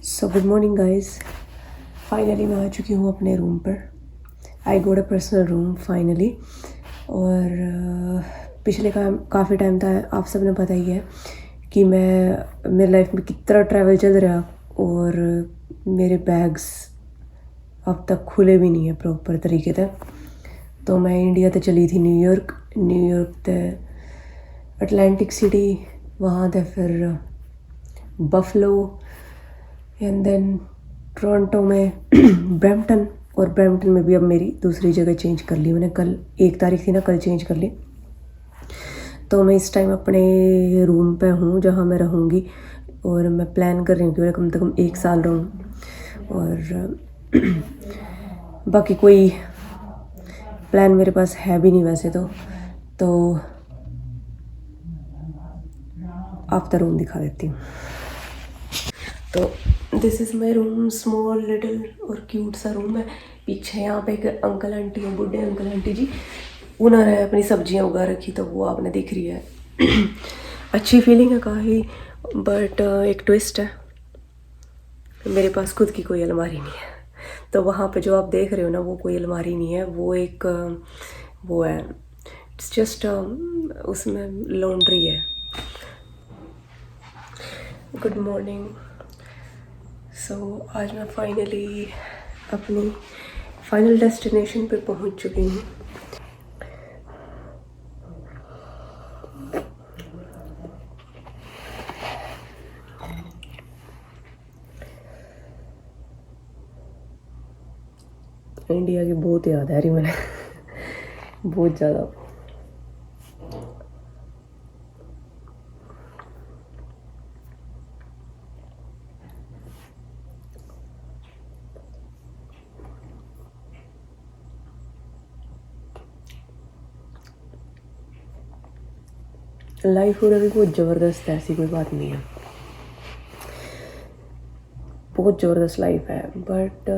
So good morning guys. Finally मैं आ चुकी हूँ अपने रूम पर। आई गोट अ पर्सनल रूम फाइनली। और पिछले काफ़ी टाइम था, आप सब ने पता ही है कि मैं मेरी लाइफ में कितना ट्रैवल चल रहा और मेरे बैग्स अब तक खुले भी नहीं है प्रॉपर तरीके से। तो मैं इंडिया तो चली थी न्यूयॉर्क ते अटलांटिक सिटी, वहाँ थे फिर बफलो एंड देन टोरंटो में ब्रैम्पटन। और ब्रैम्पटन में भी अब मेरी दूसरी जगह चेंज कर ली मैंने। कल 1 तारीख थी ना, कल चेंज कर ली। तो मैं इस टाइम अपने रूम पे हूँ जहाँ मैं रहूँगी और मैं प्लान कर रही हूँ कि मैं कम से कम 1 साल रहूँ। और बाकी कोई प्लान मेरे पास है भी नहीं वैसे तो आफ्टर रूम दिखा देती हूँ। तो this is my room, small little और क्यूट सा रूम है। पीछे यहाँ पे एक अंकल आंटी है, बूढ़े अंकल आंटी जी, उन्होंने अपनी सब्जियाँ उगा रखी, तो वो आपने दिख रही है। अच्छी फीलिंग है काफ़ी, बट एक ट्विस्ट है, मेरे पास खुद की कोई अलमारी नहीं है। तो वहाँ पे जो आप देख रहे हो ना, वो कोई अलमारी नहीं है, वो एक वो है, इट्स जस्ट उसमें लॉन्ड्री है। Good morning. सो आज मैं फाइनली अपनी फाइनल डेस्टिनेशन पे पहुंच चुकी हूँ। इंडिया की बहुत याद आ रही मैंने बहुत ज़्यादा। लाइफ उधर भी बहुत ज़बरदस्त है, ऐसी कोई बात नहीं है, बहुत ज़बरदस्त लाइफ है। बट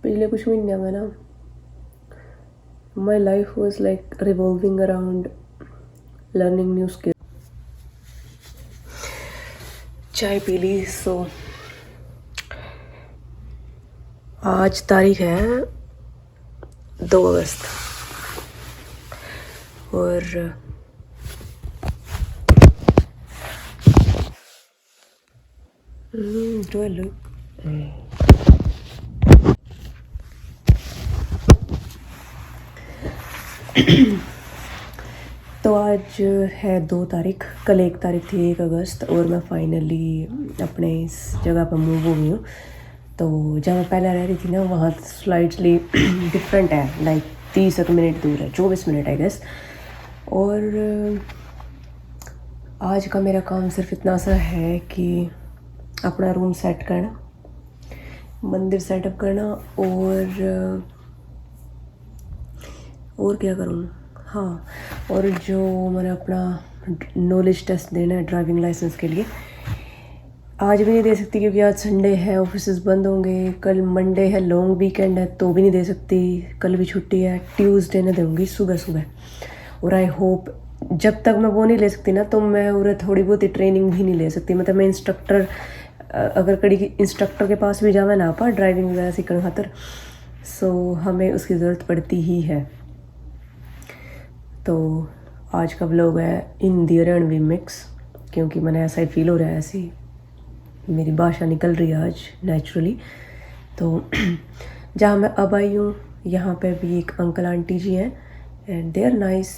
पिछले कुछ महीने में ना, my life was like revolving around learning new skill. चाय पी ली। सो आज तारीख है 2 अगस्त और डू आई लुक तो आज है 2 तारीख, कल 1 तारीख थी, 1 अगस्त, और मैं फाइनली अपने इस जगह पर मूव हो गई हूँ। तो जहाँ मैं पहले रह रही थी ना, वहाँ स्लाइटली डिफरेंट है, लाइक 30 मिनट दूर है, 24 मिनट आई गेस। और आज का मेरा काम सिर्फ इतना सा है कि अपना रूम सेट करना, मंदिर सेटअप करना, और क्या करूँ, हाँ, और जो मैंने अपना नॉलेज टेस्ट देना है ड्राइविंग लाइसेंस के लिए, आज भी नहीं दे सकती क्योंकि आज संडे है, ऑफिस बंद होंगे। कल मंडे है, लॉन्ग वीकेंड है, तो भी नहीं दे सकती, कल भी छुट्टी है। ट्यूसडे ने दूँगी सुबह सुबह। और आई होप जब तक मैं वो नहीं ले सकती ना, तो मैं और थोड़ी बहुत ही ट्रेनिंग भी नहीं ले सकती। मतलब मैं इंस्ट्रक्टर, अगर कड़ी इंस्ट्रक्टर के पास भी जावे ना पा ड्राइविंग वगैरह सीखने खातर, सो हमें उसकी ज़रूरत पड़ती ही है। तो आज का व्लॉग है हिंदी हरियाणवी मिक्स, क्योंकि मैंने ऐसा ही फील हो रहा है, ऐसी मेरी भाषा निकल रही है आज नेचुरली। तो जहाँ मैं अब आई हूँ, यहाँ पे भी एक अंकल आंटी जी हैं एंड दे आर नाइस,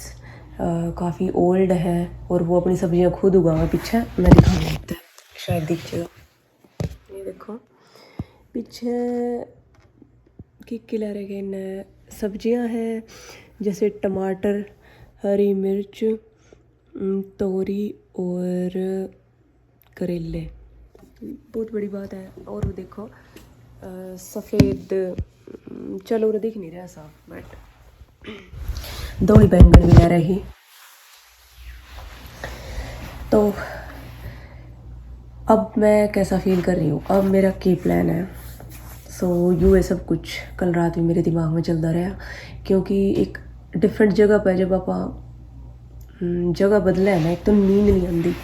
काफ़ी ओल्ड है और वो अपनी सब्जियाँ खुद उगावा। पीछे मैं दिखाऊँगी, शायद दिख जाएगा, ये देखो पीछे की किलर अगेन सब्जियां हैं, जैसे टमाटर, हरी मिर्च, तोरी और करेले। बहुत बड़ी बात है। और वो देखो सफ़ेद, चलो वो दिख नहीं रहा साफ, बट 2 ही बैंगन भी ले रही। तो अब मैं कैसा फील कर रही हूँ, अब मेरा की प्लान है। सो ये सब कुछ कल रात भी मेरे दिमाग में चलता रहा, क्योंकि एक डिफरेंट जगह पर जब आप जगह बदले है ना, एक तो नींद नहीं आती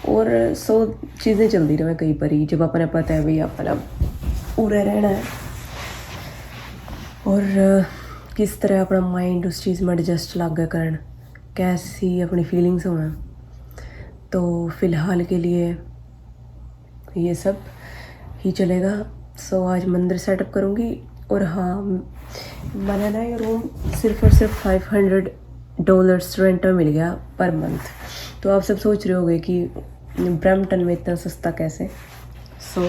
और 100 चीज़ें चलती रहे कई बार जब अपने पता है भाई अपना पूरा रहना है और किस तरह अपना माइंड उस चीज़ में एडजस्ट लागे करन, कैसी अपनी फीलिंग्स होना। तो फ़िलहाल के लिए ये सब ही चलेगा। सो आज मंदिर सेटअप करूँगी। और हाँ, मैंने ना ये रूम सिर्फ और सिर्फ $500 रेंट में मिल गया पर मंथ। तो आप सब सोच रहे होंगे कि ब्रैम्पटन में इतना सस्ता कैसे। सो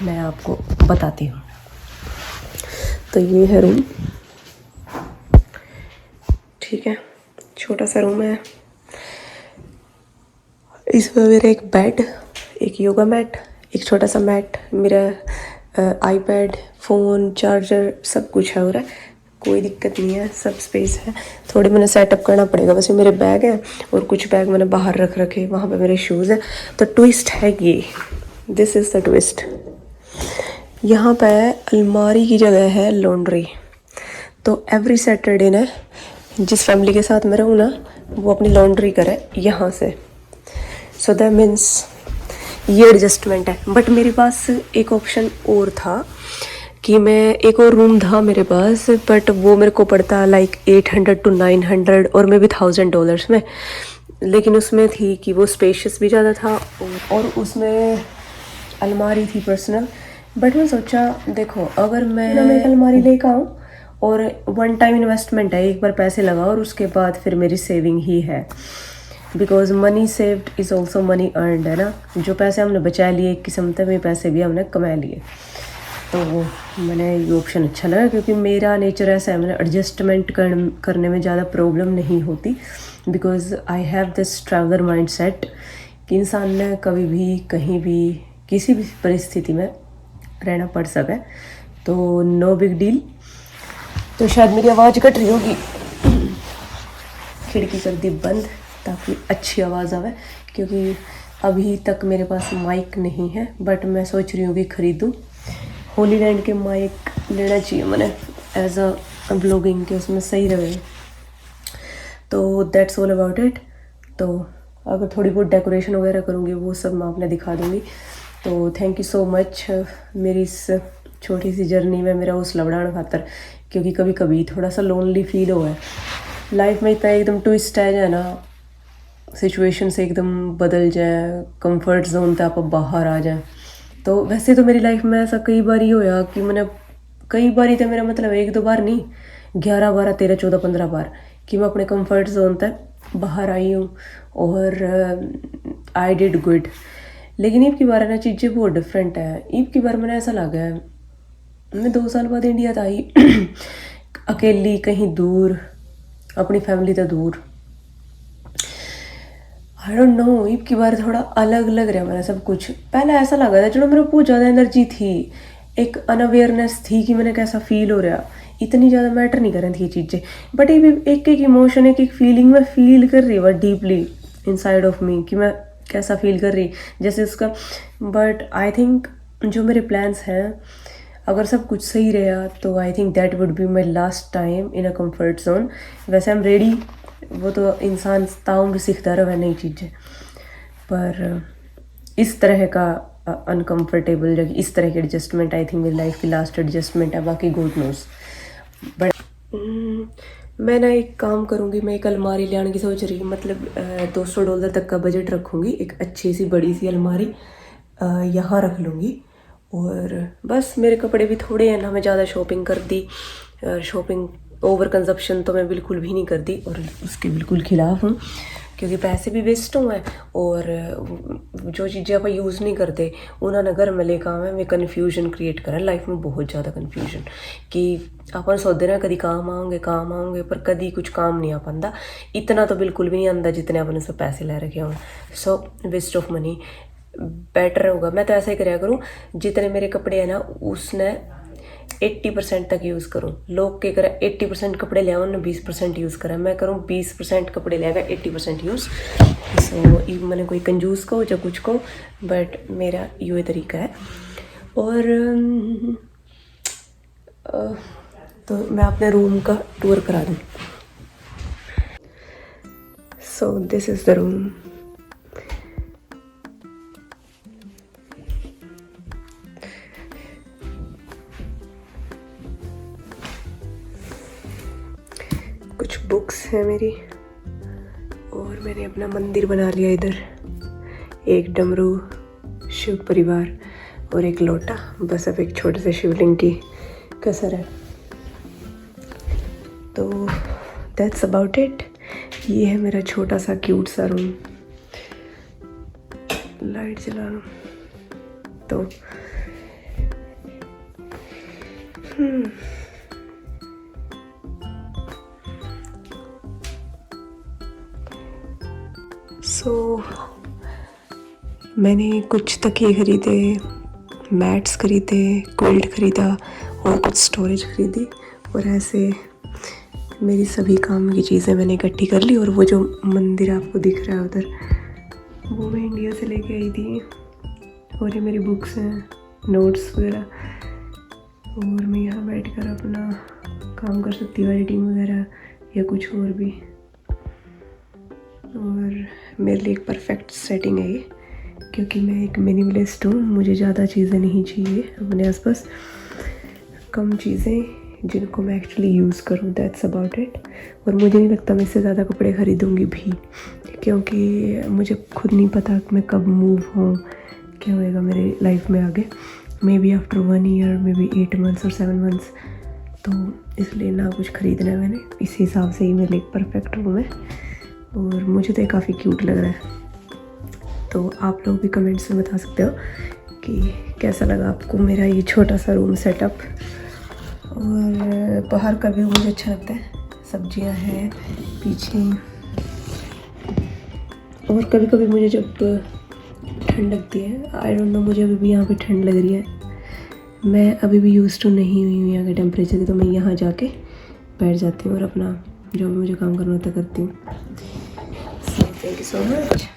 मैं आपको बताती हूँ। तो ये है रूम, ठीक है, छोटा सा रूम है। इसमें मेरा एक बेड, एक योगा मैट, एक छोटा सा मैट, मेरा आईपैड, फ़ोन, चार्जर, सब कुछ है। और कोई दिक्कत नहीं है, सब स्पेस है। थोड़े मैंने सेटअप करना पड़ेगा, वैसे मेरे बैग हैं और कुछ बैग मैंने बाहर रख रखे, वहाँ पे मेरे शूज़ हैं। तो ट्विस्ट है ये, दिस इज़ द ट्विस्ट। यहाँ पे अलमारी की जगह है लॉन्ड्री। तो एवरी सैटरडे ना जिस फैमिली के साथ मैं रहूँ ना, वो अपनी लॉन्ड्री करे यहाँ से। सो दैट मीन्स ये एडजस्टमेंट है। बट मेरे पास एक ऑप्शन और था कि मैं, एक और रूम था मेरे पास, बट वो मेरे को पड़ता लाइक 800 to 900 और मे भी $1000 में। लेकिन उसमें थी कि वो स्पेशियस भी ज़्यादा था और उसमें अलमारी थी पर्सनल। बट मैं सोचा देखो, अगर मैं एक अलमारी लेकर आऊँ और वन टाइम इन्वेस्टमेंट है, एक बार पैसे लगाओ और उसके बाद फिर मेरी सेविंग ही है। Because money saved is also money earned, है ना। जो पैसे हमने बचा लिए एक किस्म से, में पैसे भी हमने कमा लिए। तो मैंने ये ऑप्शन अच्छा लगा क्योंकि मेरा नेचर ऐसा है, मैंने एडजस्टमेंट करने में ज़्यादा प्रॉब्लम नहीं होती। Because I have this traveller mind set कि इंसान ने कभी भी कहीं भी किसी भी परिस्थिति में रहना पड़ सके, तो नो बिग डील। तो शायद मेरी आवाज़ कट रही होगी, खिड़की कर दी बंद ताकि अच्छी आवाज़ आवे, क्योंकि अभी तक मेरे पास माइक नहीं है। बट मैं सोच रही हूँ कि ख़रीदूँ। होलीलैंड के माइक लेना चाहिए मैंने एज अ ब्लॉगिंग के, उसमें सही रहे। तो दैट्स ऑल अबाउट इट। तो अगर थोड़ी बहुत डेकोरेशन वगैरह करूँगी वो सब मैं आपने दिखा दूँगी। तो थैंक यू सो मच मेरी इस छोटी सी जर्नी में मेरा हौसला बढ़ाने खातर, क्योंकि कभी कभी थोड़ा सा लोनली फील हुआ है लाइफ में। इतना एकदम ट्विस्ट आ जाए ना, सिचुएशन से एकदम बदल जाए, कंफर्ट जोन से आप बाहर आ जाए। तो वैसे तो मेरी लाइफ में ऐसा कई बार ही होया कि मैंने, कई बार ही तो मेरा मतलब 1-2 बार नहीं, 11 12 13 14 15 बार कि मैं अपने कंफर्ट जोन तक बाहर आई हूँ और आई डिड गुड। लेकिन ईब की बार है ना, चीज़ें बहुत डिफरेंट है। ईब की बार मैंने ऐसा लगा है, मैं 2 साल बाद इंडिया था आई अकेली, कहीं दूर, अपनी फैमिली तो दूर। आई डोंट नो, ईब की बार थोड़ा अलग लग रहा है मेरा सब कुछ। पहले ऐसा लगा था जो मेरे को बहुत ज़्यादा एनर्जी थी, एक अनअवेयरनेस थी कि मैंने कैसा फील हो रहा, इतनी ज़्यादा मैटर नहीं कर रही थी ये चीज़ें। बट ये भी एक एक इमोशन, एक एक फीलिंग में फील कर रही है डीपली इनसाइड ऑफ मी कि मैं कैसा फील कर रही जैसे उसका। बट आई थिंक जो मेरे प्लान्स हैं, अगर सब कुछ सही रहा तो I think that would be my last time in a comfort zone. वैसे आई एम रेडी, वो तो इंसान ताउम्र सीखता रहा नई चीज़ें, पर इस तरह का अनकम्फर्टेबल, इस तरह की एडजस्टमेंट आई थिंक मेरी लाइफ की लास्ट एडजस्टमेंट है। बाकी गॉड नोस। बट मैं ना एक काम करूँगी, मैं एक अलमारी लाने की सोच रही हूँ। मतलब $200 तक का बजट रखूँगी, एक अच्छी सी बड़ी सी अलमारी यहाँ रख लूँगी। और बस मेरे कपड़े भी थोड़े हैं ना, मैं ज़्यादा शॉपिंग कर दी। शॉपिंग ओवर कंजप्शन तो मैं बिल्कुल भी नहीं कर दी और उसके बिल्कुल खिलाफ हूँ, क्योंकि पैसे भी वेस्ट हुए हैं और जो चीज़ें आप यूज़ नहीं करते उन्होंने घर में लेकर आवे में कन्फ्यूजन क्रिएट करा लाइफ में, बहुत ज़्यादा कन्फ्यूजन कि अपन सोचते ना कभी काम आऊँगे पर कभी कुछ काम नहीं आ पाता। इतना तो बिल्कुल भी नहीं आता जितने अपन से पैसे ले रखे हों। सो वेस्ट ऑफ मनी बेटर होगा। मैं तो ऐसा ही कराया करूँ, जितने मेरे कपड़े हैं ना उसने 80% तक यूज़ करूँ। लोग के करें 80% कपड़े ले आओ ना 20% यूज़ करें, मैं करूँ 20% कपड़े ले आएगा 80% यूज़। सो मैंने कोई कंजूस को या कुछ को, बट मेरा ये तरीका है। और तो मैं अपने रूम का टूर करा दूँ। So this is the room. Books हैं मेरी, और मैंने अपना मंदिर बना लिया इधर, एक डमरू, शिव परिवार और एक लोटा। बस अब एक छोटे से शिवलिंग की कसर है। तो दैट्स अबाउट इट। ये है मेरा छोटा सा क्यूट सा रूम। लाइट जला लूं तो मैंने कुछ तकिए खरीदे, मैट्स खरीदे, क्विल्ट खरीदा और कुछ स्टोरेज खरीदी, और ऐसे मेरी सभी काम की चीज़ें मैंने इकट्ठी कर ली। और वो जो मंदिर आपको दिख रहा है उधर, वो मैं इंडिया से लेके आई थी। और ये मेरी बुक्स हैं, नोट्स वगैरह, और मैं यहाँ बैठकर अपना काम कर सकती हूँ, एडिटिंग वगैरह या कुछ और भी। और मेरे लिए एक परफेक्ट सेटिंग है ये, क्योंकि मैं एक मिनिमलिस्ट हूँ। मुझे ज़्यादा चीज़ें नहीं चाहिए अपने आसपास, कम चीज़ें जिनको मैं एक्चुअली यूज़ करूँ। That's about it. और मुझे नहीं लगता मैं इससे ज़्यादा कपड़े ख़रीदूँगी भी, क्योंकि मुझे खुद नहीं पता कि मैं कब मूव हूँ, क्या होएगा मेरी लाइफ में आगे। May be after 1 year, may be 8 months और 7 मंथ्स। तो इसलिए ना कुछ ख़रीदना है मैंने। इस हिसाब से ही मेरे लिए एक परफेक्ट रूम है, और मुझे तो ये काफ़ी क्यूट लग रहा है। तो आप लोग भी कमेंट्स में बता सकते हो कि कैसा लगा आपको मेरा ये छोटा सा रूम सेटअप। और बाहर का व्यू मुझे अच्छा लगता है, सब्जियां हैं पीछे। और कभी कभी मुझे जब ठंड लगती है, आई डोंट नो, मुझे अभी भी यहाँ पे ठंड लग रही है। मैं अभी भी यूज़ टू नहीं हुई हूँ यहाँ के टेम्परेचर की, तो मैं यहाँ जाके बैठ जाती हूँ और अपना जो भी मुझे काम करना होता करती हूँ। So thank you so much.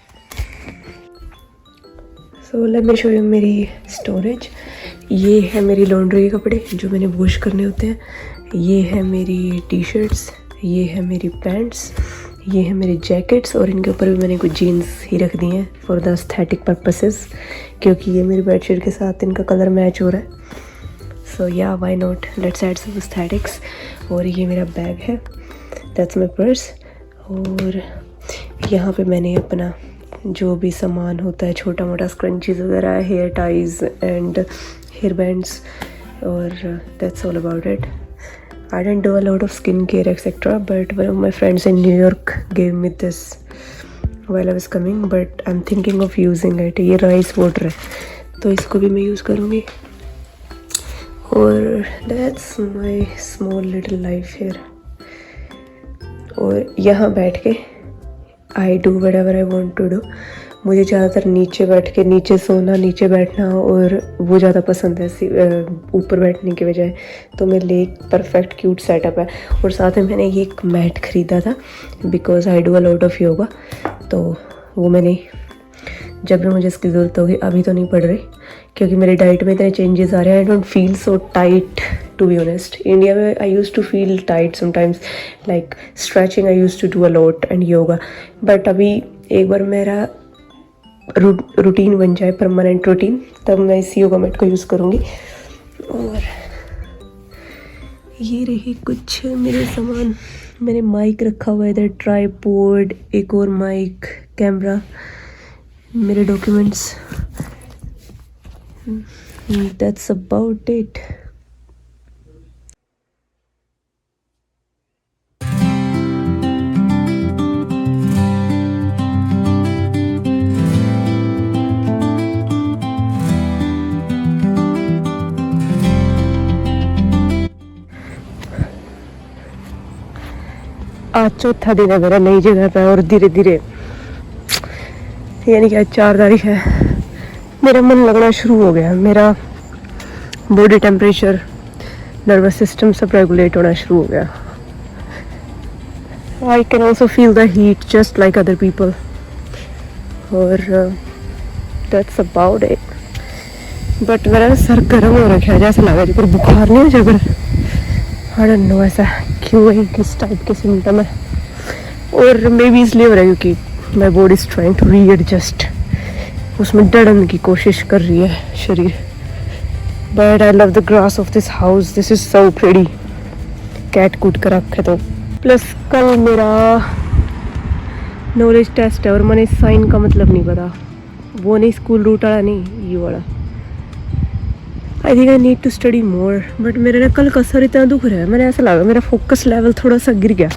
So let me show you मेरी स्टोरेज। ये है मेरी लॉन्ड्री के कपड़े जो मैंने वॉश करने होते हैं। ये है मेरी टी शर्ट्स, ये है मेरी पैंट्स, ये है मेरी जैकेट्स, और इनके ऊपर भी मैंने कुछ जीन्स ही रख दी हैं फॉर द एस्थेटिक पर्पसेस, क्योंकि ये मेरी बेडशीट के साथ इनका कलर मैच हो रहा है। सो या why not, let's add some aesthetics. और ये मेरा बैग है, दैट्स माई पर्स। और यहाँ पे मैंने अपना जो भी सामान होता है, छोटा मोटा स्क्रंचीज वगैरह, hair ties and hair bands, और that's all about it. I didn't do a lot of skincare etc, but one of my friends in New York gave me this while I was coming, but I'm thinking of using it. ये rice water है, तो इसको भी मैं use करूँगी। और that's my small little life here। और यहाँ बैठ के I do whatever I want to do। मुझे ज़्यादातर नीचे बैठ के, नीचे सोना, नीचे बैठना और वो ज़्यादा पसंद है ऊपर बैठने के बजाय। तो मेरे लिए एक परफेक्ट क्यूट सेटअप है। और साथ में मैंने ये एक मैट ख़रीदा था, because I do a lot of yoga. तो वो मैंने जब भी मुझे इसकी ज़रूरत होगी, अभी तो नहीं पड़ रही क्योंकि मेरी डाइट में इतने चेंजेस आ रहे हैं। I don't feel so tight to be honest. India में I use to feel tight sometimes, like stretching I use to do a lot and yoga. But अभी एक बार मेरा रूटीन बन जाए, परमानेंट रूटीन, तब मैं इस योगा मैट को यूज़ करूँगी। और ये रही कुछ मेरे सामान। मैंने माइक रखा हुआ है इधर, ट्राईपॉड, एक और माइक, कैमरा, मेरे डॉक्यूमेंट्स। That's about it. आज चौथा दिन है मेरा नई जगह पे, और धीरे धीरे, यानी कि आज 4 तारीख है, मेरा मन लगना शुरू हो गया। मेरा बॉडी टेम्परेचर, नर्वस सिस्टम सब रेगुलेट होना शुरू हो गया। I can also feel the heat just like other people. और दैट्स अबाउट इट। बट मेरा सर गर्म हो रखा है, जैसा लगा जब बुखार नहीं हो जाए। आई डोंट नो ऐसा क्यों है, किस टाइप के सिम्टम है। और मे बी इसलिए हो रहा है क्योंकि my body is trying to readjust, उसमें डरने की कोशिश कर रही है शरीर। But I love the grass of this house, this is so pretty. कैट कूट कर रखे तो प्लस कल मेरा नॉलेज टेस्ट है और मैंने साइन का मतलब नहीं पता, वो नहीं स्कूल रूट वाला नहीं, ये वाला। I think I need to study more, but मेरे ना कल का सर इतना दुख रहा है, मैंने ऐसा लगा मेरा फोकस लेवल थोड़ा सा गिर गया,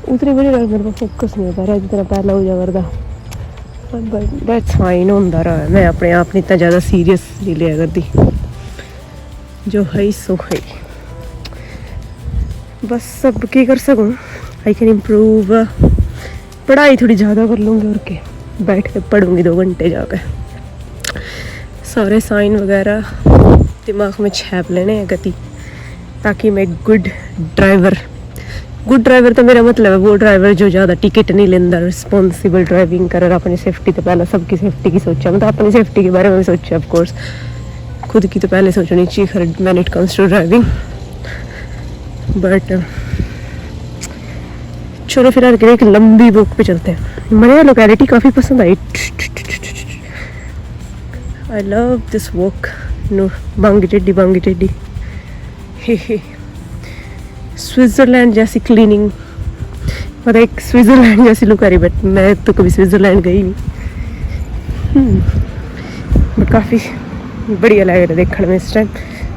उतनी बड़ी मेरे को फोकस नहीं हो पा रहा जितना पहला हो जा करता। बट दैट्स फाइन, होता रहा है, मैं अपने आप नहीं इतना ज़्यादा सीरियस नहीं लिया करती, जो है सो है। बस सब क्या कर सकूँ, आई कैन इम्प्रूव, पढ़ाई थोड़ी ज़्यादा कर लूँगी और के बैठ के पढ़ूँगी 2 घंटे जाकर, सारे साइन वगैरह दिमाग में छाप लेने हैं गति, ताकि मैं गुड ड्राइवर तो मेरा मतलब है वो ड्राइवर जो ज़्यादा टिकट नहीं लेंदा, रिस्पॉन्सिबल ड्राइविंग कर, अपनी सेफ्टी तो पहले सबकी सेफ्टी की सोचा, मतलब अपनी सेफ्टी के बारे में भी सोचा, ऑफ कोर्स खुद की तो पहले सोचनी चाहिए when it comes to driving. But चलो फिर एक लंबी वॉक पे चलते हैं, मुझे लोकेलिटी काफ़ी पसंद आई, I love this walk, no बांगी टेडी हे स्विट्ज़रलैंड जैसी क्लीनिंग, मतलब एक स्विट्ज़रलैंड जैसी लुक आ रही, बट मैं तो कभी स्विट्ज़रलैंड गई नहीं, बट काफ़ी बढ़िया लग रहा है देखने में इस time.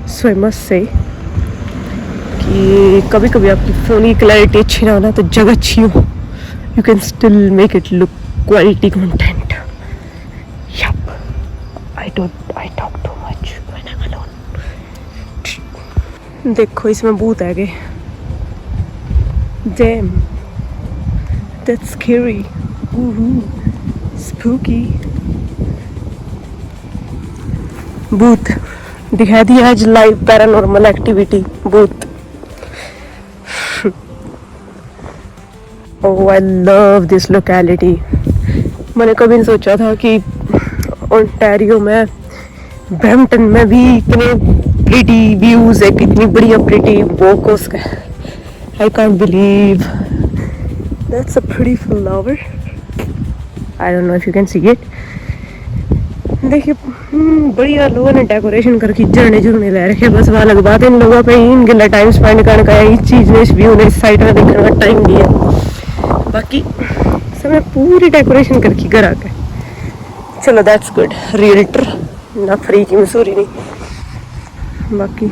So I must say कि कभी कभी आपकी फ़ोन की क्लैरिटी अच्छी ना हो ना तो जगह अच्छी हो, you can still make it look quality content. I talk too much when I'm alone. देखो इसमें भूत है, damn that's scary, spooky। भूत दिखा दिया आज लाइव पैरानॉर्मल एक्टिविटी, भूत। Oh, I love this locality। मैंने कभी नहीं सोचा था कि ओंटारियो में, ब्रैम्पटन में भी इतने प्रिटी व्यूज है, कितनी बढ़िया प्रिटी वॉक हो सके। I can't believe that's a pretty flower, I don't know if you can see it. देखिए बढ़िया लोगों ने डेकोरेशन करके झरने झुरने ले रखे, बस वो अलग बात है, इन लोगों पे इनके टाइम स्पेंड करने का, इस चीज़ में, इस व्यू ने, इस साइड में देखने का टाइम नहीं है, बाकी सब पूरी डेकोरेशन करके घर आके। चलो दैट्स गुड, रियल्टर ना फ्री की मसूरी नहीं, बाकी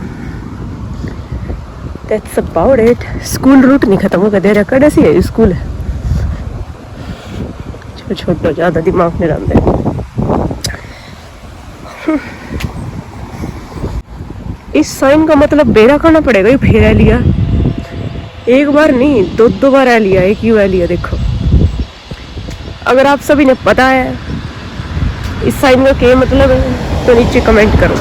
that's about it. School route नहीं खत्म हो गया, दे रहा कड़े सी है स्कूल है, छोटो ज़्यादा दिमाग में डालते। इस साइन का मतलब बेड़ा खाना पड़ेगा, ये फेरा लिया एक बार नहीं 2 बार आ लिया, एक ही आ लिया। देखो अगर आप सभी ने पता है इस साइन का क्या मतलब है तो नीचे कमेंट करो।